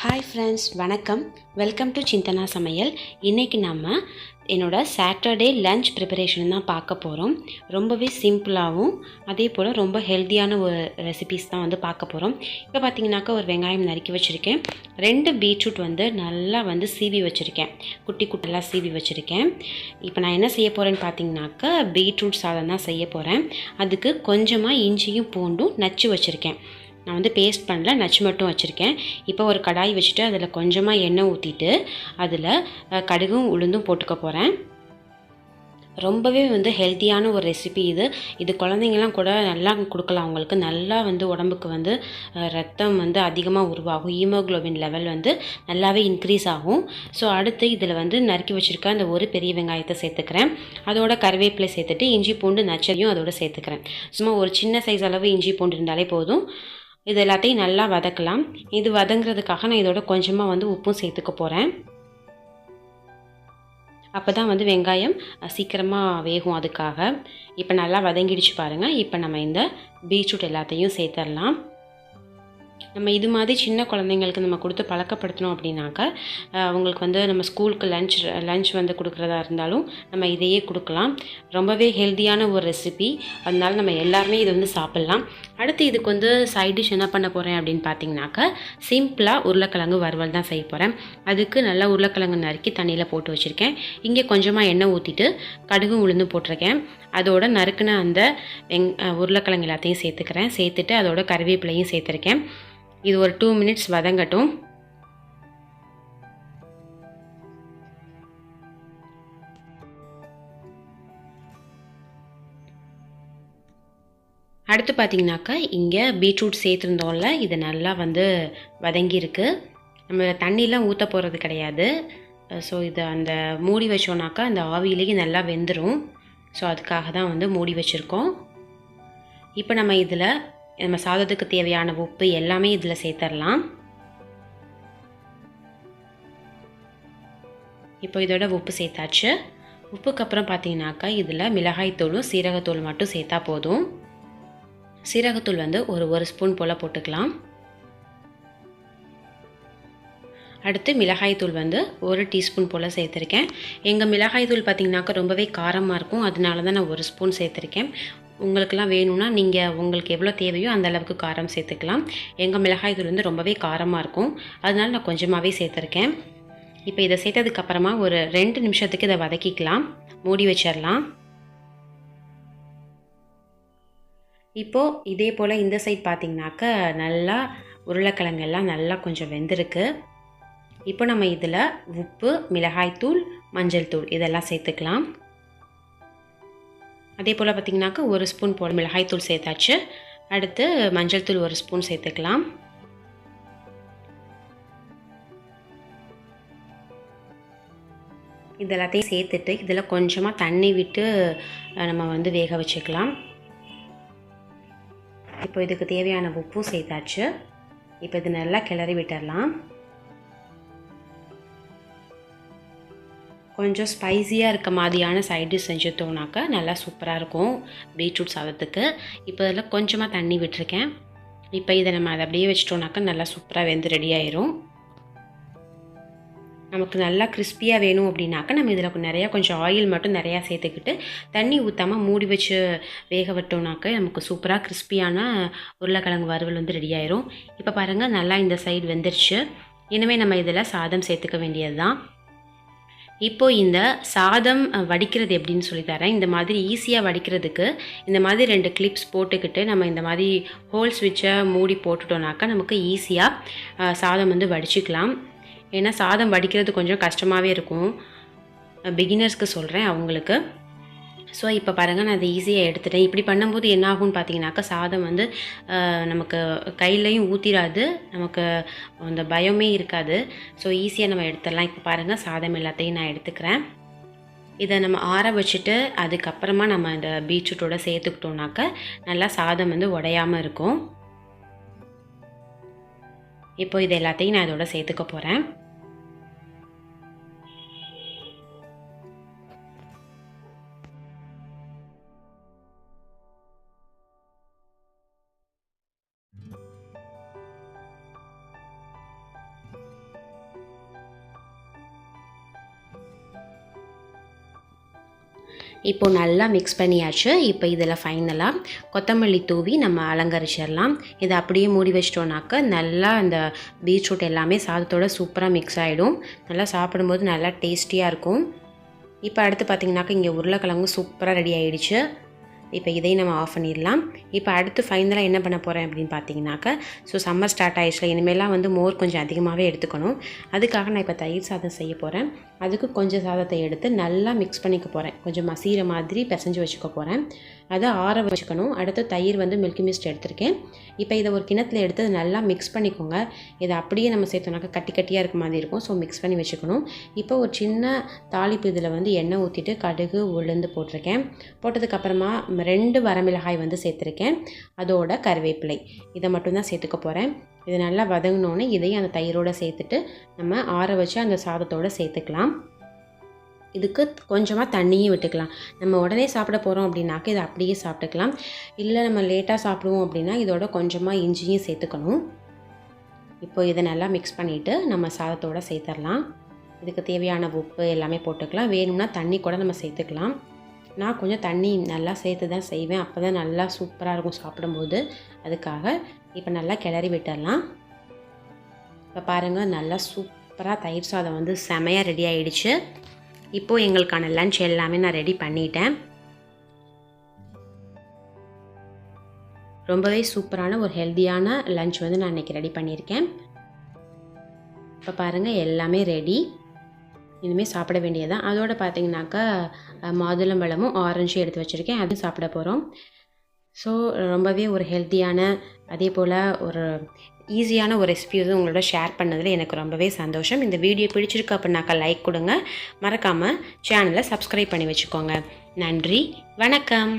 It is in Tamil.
ஹாய் ஃப்ரெண்ட்ஸ், வணக்கம். வெல்கம் டு சிந்தனா சமையல். இன்றைக்கி நம்ம என்னோடய சாட்டர்டே லன்ச் ப்ரிப்பரேஷன் தான் பார்க்க போகிறோம். ரொம்பவே சிம்பிளாகவும் அதே போல் ரொம்ப ஹெல்த்தியான ஒரு ரெசிபீஸ் தான் பார்க்க போகிறோம். இப்போ பார்த்தீங்கன்னாக்கா ஒரு வெங்காயம் நறுக்கி வச்சுருக்கேன். 2 பீட்ரூட் நல்லா சீவி வச்சுருக்கேன். குட்டி குட்டெல்லாம் சீவி வச்சுருக்கேன். இப்போ நான் என்ன செய்ய போகிறேன்னு பார்த்தீங்கன்னாக்கா பீட்ரூட் சாதம் தான் செய்ய போகிறேன். அதுக்கு கொஞ்சமாக இஞ்சியும் பூண்டும் நச்சு வச்சுருக்கேன். நான் பேஸ்ட் பண்ணல, நச்சு மட்டும் வச்சுருக்கேன். இப்போ ஒரு கடாய் வச்சுட்டு அதில் கொஞ்சமாக எண்ணெய் ஊற்றிட்டு அதில் கடுகும் உளுந்தும் போட்டுக்க போகிறேன். ரொம்பவே ஹெல்த்தியான ஒரு ரெசிபி இது குழந்தைங்கலாம் கூட நல்லா கொடுக்கலாம். அவங்களுக்கு நல்லா உடம்புக்கு ரத்தம் அதிகமாக உருவாகும். ஹீமோக்ளோபின் லெவல் நல்லாவே இன்க்ரீஸ் ஆகும். ஸோ அடுத்து இதில் நறுக்கி வச்சுருக்க அந்த ஒரு பெரிய வெங்காயத்தை சேர்த்துக்கிறேன். அதோட கருவேப்பிலை சேர்த்துட்டு இஞ்சி பூண்டு நச்சையும் அதோட சேர்த்துக்கிறேன். சும்மா ஒரு சின்ன சைஸ் அளவு இஞ்சி பூண்டு இருந்தாலே போதும். இது எல்லாத்தையும் நல்லா வதக்கலாம். இது வதங்கிறதுக்காக நான் இதோட கொஞ்சமாக உப்பும் சேர்த்துக்க போகிறேன். அப்போ தான் வெங்காயம் சீக்கிரமாக வேகும். அதுக்காக இப்போ நல்லா வதங்கிடுச்சு பாருங்கள். இப்போ நம்ம இந்த பீட்ரூட் எல்லாத்தையும் சேர்த்துடலாம். நம்ம இது மாதிரி சின்ன குழந்தைங்களுக்கு நம்ம கொடுத்து பழக்கப்படுத்தணும் அப்படின்னாக்கா அவங்களுக்கு நம்ம ஸ்கூலுக்கு லன்ச் கொடுக்குறதா இருந்தாலும் நம்ம இதையே கொடுக்கலாம். ரொம்பவே ஹெல்த்தியான ஒரு ரெசிபி. அதனால நம்ம எல்லாருமே இதை சாப்பிட்லாம். அடுத்து இதுக்கு சைட் டிஷ் என்ன பண்ண போகிறேன் அப்படின்னு பார்த்தீங்கன்னாக்கா சிம்பிளாக உருளைக்கிழங்கு வறுவல் தான் செய்ய போகிறேன். அதுக்கு நல்லா உருளைக்கிழங்கு நறுக்கி தண்ணியில் போட்டு வச்சுருக்கேன். இங்கே கொஞ்சமாக எண்ணெய் ஊற்றிட்டு கடுகும் உளுந்து போட்டிருக்கேன். அதோட நறுக்குன அந்த உருளைக்கிழங்கு எல்லாத்தையும் சேர்த்துக்கிறேன். சேர்த்துட்டு அதோட கருவேப்பிலையும் சேர்த்துருக்கேன். இது ஒரு 2 மினிட்ஸ் வதங்கட்டும். அடுத்து பார்த்தீங்கன்னாக்கா இங்கே பீட்ரூட் சேர்த்துருந்தோம்ல, இது நல்லா வதங்கியிருக்கு. நம்ம தண்ணிலாம் ஊற்ற போகிறது கிடையாது. ஸோ இதை அந்த மூடி வச்சோன்னாக்கா அந்த ஆவியிலேயே நல்லா வெந்துடும். ஸோ அதுக்காக தான் மூடி வச்சுருக்கோம். இப்போ நம்ம சாதத்துக்கு தேவையான உப்பு எல்லாமே இதில் சேர்த்துடலாம். இப்போ இதோட உப்பு சேர்த்தாச்சு. உப்புக்கு அப்புறம் பார்த்தீங்கன்னாக்கா இதில் மிளகாய்த்தூளும் சீரகத்தூள் மட்டும் சேர்த்தா போதும். சீரகத்தூள் ஒரு ஸ்பூன் போல் போட்டுக்கலாம். அடுத்து மிளகாய்த்தூள் 1 டீஸ்பூன் போல் சேர்த்துருக்கேன். எங்கள் மிளகாய்த்தூள் பார்த்திங்கனாக்கா ரொம்பவே காரமாக இருக்கும். அதனால தான் நான் 1 ஸ்பூன் சேர்த்துருக்கேன். உங்களுக்கெல்லாம் வேணும்னா நீங்கள் உங்களுக்கு எவ்வளோ தேவையோ அந்த அளவுக்கு காரம் சேர்த்துக்கலாம். எங்கள் மிளகாய்த்தூள் ரொம்பவே காரமாக இருக்கும். அதனால நான் கொஞ்சமாகவே சேர்த்துருக்கேன். இப்போ இதை சேர்த்ததுக்கப்புறமா ஒரு 2 நிமிஷத்துக்கு இதை வதக்கிக்கலாம். மூடி வச்சிடலாம். இப்போது இதே போல் இந்த சைட் பார்த்திங்கனாக்கா நல்லா உருளைக்கிழங்கு எல்லாம் நல்லா கொஞ்சம் வெந்திருக்கு. இப்போ நம்ம இதில் உப்பு, மிளகாய்த்தூள், மஞ்சள் தூள் இதெல்லாம் சேர்த்துக்கலாம். அதே போல் பார்த்திங்கனாக்கா 1 ஸ்பூன் போல் மிளகாய்த்தூள் சேர்த்தாச்சு. அடுத்து மஞ்சள் தூள் 1 ஸ்பூன் சேர்த்துக்கலாம். இதெல்லாத்தையும் சேர்த்துட்டு இதில் கொஞ்சமாக தண்ணி விட்டு நம்ம வேக வச்சுக்கலாம். இப்போ இதுக்கு தேவையான உப்பும் சேர்த்தாச்சு. இப்போ இது நல்லா கிளறி விட்டுடலாம். கொஞ்சம் ஸ்பைஸியாக இருக்க மாதிரியான சைட் டிஷ் செஞ்சுட்டோம்னாக்கா நல்லா சூப்பராக இருக்கும் பீட்ரூட் சாதத்துக்கு. இப்போ இதில் கொஞ்சமாக தண்ணி விட்டுருக்கேன். இப்போ இதை நம்ம அதை அப்படியே வச்சிட்டோம்னாக்கா நல்லா சூப்பராக வெந்து ரெடி ஆயிரும். நமக்கு நல்லா கிறிஸ்பியாக வேணும் அப்படின்னாக்கா நம்ம இதில் நிறையா கொஞ்சம் ஆயில் மட்டும் நிறையா சேர்த்துக்கிட்டு தண்ணி ஊற்றாமல் மூடி வச்சு வேக விட்டோம்னாக்கா நமக்கு சூப்பராக கிறிஸ்பியான உருளைக்கிழங்கு வறுவல் ரெடி ஆயிரும். இப்போ பாருங்கள் நல்லா இந்த சைடு வெந்துருச்சு. இனிமேல் நம்ம இதில் சாதம் சேர்த்துக்க வேண்டியது தான். இப்போது இந்த சாதம் வடிக்கிறது எப்படின்னு சொல்லி தரேன். இந்த மாதிரி ஈஸியாக வடிக்கிறதுக்கு இந்த மாதிரி 2 கிளிப்ஸ் போட்டுக்கிட்டு நம்ம இந்த மாதிரி ஹோல்ஸ் வச்ச மூடி போட்டுட்டோம்னாக்கா நமக்கு ஈஸியாக சாதம் வடிச்சிக்கலாம். ஏன்னா சாதம் வடிக்கிறது கொஞ்சம் கஷ்டமாகவே இருக்கும். பிகினர்ஸ்க்கு சொல்கிறேன் அவங்களுக்கு. ஸோ இப்போ பாருங்கள் நான் அதை ஈஸியாக எடுத்துட்டேன். இப்படி பண்ணும்போது என்ன ஆகும்னு பார்த்தீங்கன்னாக்கா சாதம் நமக்கு கையிலையும் ஊற்றிடாது, நமக்கு அந்த பயமே இருக்காது. ஸோ ஈஸியாக நம்ம எடுத்துடலாம். இப்போ பாருங்கள் சாதம் எல்லாத்தையும் நான் எடுத்துக்கிறேன். இதை நம்ம ஆற வச்சுட்டு அதுக்கப்புறமா நம்ம இந்த பீட்ரூட்டோட சேர்த்துக்கிட்டோம்னாக்கா நல்லா சாதம் உடையாமல் இருக்கும். இப்போ இது எல்லாத்தையும் நான் இதோட சேர்த்துக்க போகிறேன். இப்போது நல்லா மிக்ஸ் பண்ணியாச்சு. இப்போ இதில் ஃபைனலாக கொத்தமல்லி தூவி நம்ம அலங்கரிச்சிடலாம். இதை அப்படியே மூடி வச்சிட்டோன்னாக்க நல்லா அந்த பீட்ரூட் எல்லாமே சாதத்தோடு சூப்பராக மிக்ஸ் ஆகிடும். நல்லா சாப்பிடும்போது நல்லா டேஸ்டியாக இருக்கும். இப்போ அடுத்து பார்த்திங்கனாக்கா இங்கே உருளைக்கிழங்கு சூப்பராக ரெடி ஆகிடுச்சு. இப்போ இதையும் நம்ம ஆஃப் பண்ணிடலாம். இப்போ அடுத்து ஃபைனலாக என்ன பண்ண போகிறேன் அப்படின்னு பார்த்தீங்கன்னாக்கா, சம்மர் ஸ்டார்ட் ஆகிடுச்சுல, இனிமேலாம் மோர் கொஞ்சம் அதிகமாகவே எடுத்துக்கணும். அதுக்காக நான் இப்போ தயிர் சாதம் செய்ய போகிறேன். அதுக்கு கொஞ்சம் சாதத்தை எடுத்து நல்லா மிக்ஸ் பண்ணிக்க போகிறேன். கொஞ்சம் மசீர மாதிரி பிசைஞ்சு வச்சுக்க போகிறேன். அதை ஆற வச்சுக்கணும். அடுத்து தயிர் மில்கி மிஸ்ட் எடுத்திருக்கேன். இப்போ இதை ஒரு கிணத்துல எடுத்து நல்லா மிக்ஸ் பண்ணிக்கோங்க. இதை அப்படியே நம்ம சேர்த்தோம்னாக்கா கட்டி கட்டியாக இருக்க மாதிரி இருக்கும். மிக்ஸ் பண்ணி வச்சுக்கணும். இப்போ ஒரு சின்ன தாளிப்பு இதில் எண்ணெய் ஊற்றிட்டு கடுகு உளுந்து போட்டிருக்கேன். போட்டதுக்கப்புறமா 2 வரமிளகாய் சேர்த்துருக்கேன். அதோட கருவேப்பிலை இதை மட்டும்தான் சேர்த்துக்க போகிறேன். இது நல்லா வதங்கினோன்னே இதையும் அந்த தயிரோடு சேர்த்துட்டு நம்ம ஆற வச்சு அந்த சாதத்தோடு சேர்த்துக்கலாம். இதுக்கு கொஞ்சமாக தண்ணியும் விட்டுக்கலாம். நம்ம உடனே சாப்பிட போகிறோம் அப்படின்னாக்க இதை அப்படியே சாப்பிட்டுக்கலாம். இல்லை நம்ம லேட்டாக சாப்பிடுவோம் அப்படின்னா இதோட கொஞ்சமாக இஞ்சியும் சேர்த்துக்கணும். இப்போ இதை நல்லா மிக்ஸ் பண்ணிவிட்டு நம்ம சாதத்தோடு சேர்த்துடலாம். இதுக்கு தேவையான உப்பு எல்லாமே போட்டுக்கலாம். வேணும்னா தண்ணி கூட நம்ம சேர்த்துக்கலாம். நான் கொஞ்சம் தண்ணி நல்லா சேர்த்து தான் செய்வேன். அப்போ தான் நல்லா சூப்பராக இருக்கும் சாப்பிடும்போது. அதுக்காக இப்போ நல்லா கிளறி விட்டுடலாம். இப்போ பாருங்கள், நல்லா சூப்பராக தயிர் சாதம் செமையாக ரெடி ஆகிடுச்சு. இப்போது எங்களுக்கான லன்ச் எல்லாமே நான் ரெடி பண்ணிட்டேன். ரொம்பவே சூப்பரான ஒரு ஹெல்த்தியான லன்ச் நான் இன்றைக்கி ரெடி பண்ணியிருக்கேன். இப்போ பாருங்கள், எல்லாமே ரெடி. இனிமேல் சாப்பிட வேண்டியதான். அதோடு பார்த்திங்கனாக்கா மாதுளம்பழமும் ஆரஞ்சும் எடுத்து வச்சுருக்கேன். அதுவும் சாப்பிட போகிறோம். ஸோ ரொம்பவே ஒரு ஹெல்த்தியான அதே போல் ஒரு ஈஸியான ஒரு ரெசிபி உங்களோட ஷேர் பண்ணதில் எனக்கு ரொம்பவே சந்தோஷம். இந்த வீடியோ பிடிச்சிருக்கு அப்படின்னாக்கா லைக் கொடுங்க. மறக்காமல் சேனலை சப்ஸ்கிரைப் பண்ணி வச்சுக்கோங்க. நன்றி, வணக்கம்.